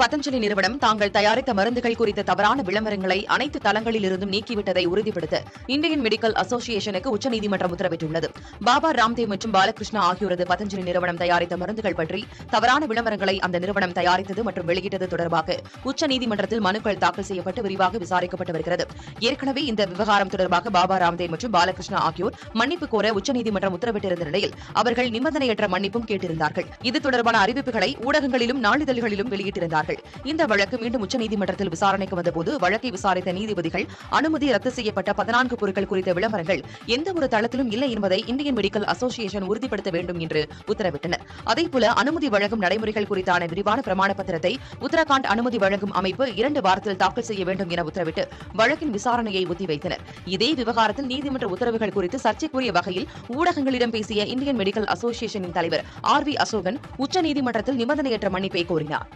பதஞ்சலி நிறுவனம் தாங்கள் தயாரித்த மருந்துகள் குறித்த தவறான விளம்பரங்களை அனைத்து தளங்களிலிருந்தும் நீக்கிவிட்டதை உறுதிப்படுத்த இந்தியன் மெடிக்கல் அசோசியேஷனுக்கு உச்சநீதிமன்றம் உத்தரவிட்டுள்ளது. பாபா ராம்தேவ் மற்றும் பாலகிருஷ்ணா ஆகியோரது பதஞ்சலி நிறுவனம் தயாரித்த மருந்துகள் பற்றி தவறான விளம்பரங்களை அந்த நிறுவனம் தயாரித்தது மற்றும் வெளியிட்டது தொடர்பாக உச்சநீதிமன்றத்தில் மனுக்கள் தாக்கல் செய்யப்பட்டு விரிவாக விசாரிக்கப்பட்டு வருகிறது. ஏற்கனவே இந்த விவகாரம் தொடர்பாக பாபா ராம்தேவ் மற்றும் பாலகிருஷ்ணா ஆகியோர் மன்னிப்பு கோர உச்சநீதிமன்றம் உத்தரவிட்டிருந்த நிலையில் அவர்கள் நிபந்தனையற்ற மன்னிப்பும் கேட்டிருந்தார்கள். இது தொடர்பான அறிவிப்புகளை ஊடகங்களிலும் நாளிதழ்களிலும் வெளியிட்டிருந்தார்கள். இந்த வழக்கு மீண்டும் உச்சநீதிமன்றத்தில் விசாரணைக்கு வந்தபோது வழக்கை விசாரித்த நீதிபதிகள் அனுமதி ரத்து செய்யப்பட்ட 14 பொருட்கள் குறித்த விளம்பரங்கள் எந்த ஒரு தளத்திலும் இல்லை என்பதை இந்தியன் மெடிக்கல் அசோசியேஷன் உறுதிப்படுத்த வேண்டும் என்று உத்தரவிட்டனர். அதேபோல அனுமதி வழங்கும் நடைமுறைகள் குறித்தான விரிவான பிரமாண பத்திரத்தை உத்தரகாண்ட் அனுமதி வழங்கும் அமைப்பு 2 வாரத்தில் தாக்கல் செய்ய வேண்டும் என உத்தரவிட்டு வழக்கின் விசாரணையை ஒத்திவைத்தனர். இதே விவகாரத்தில் நீதிமன்ற உத்தரவுகள் குறித்து சர்ச்சைக்குரிய வகையில் ஊடகங்களிடம் பேசிய இந்தியன் மெடிக்கல் அசோசியேஷனின் தலைவர் RV அசோகன் உச்சநீதிமன்றத்தில் நிபந்தனையற்ற மன்னிப்பை கோரினார்.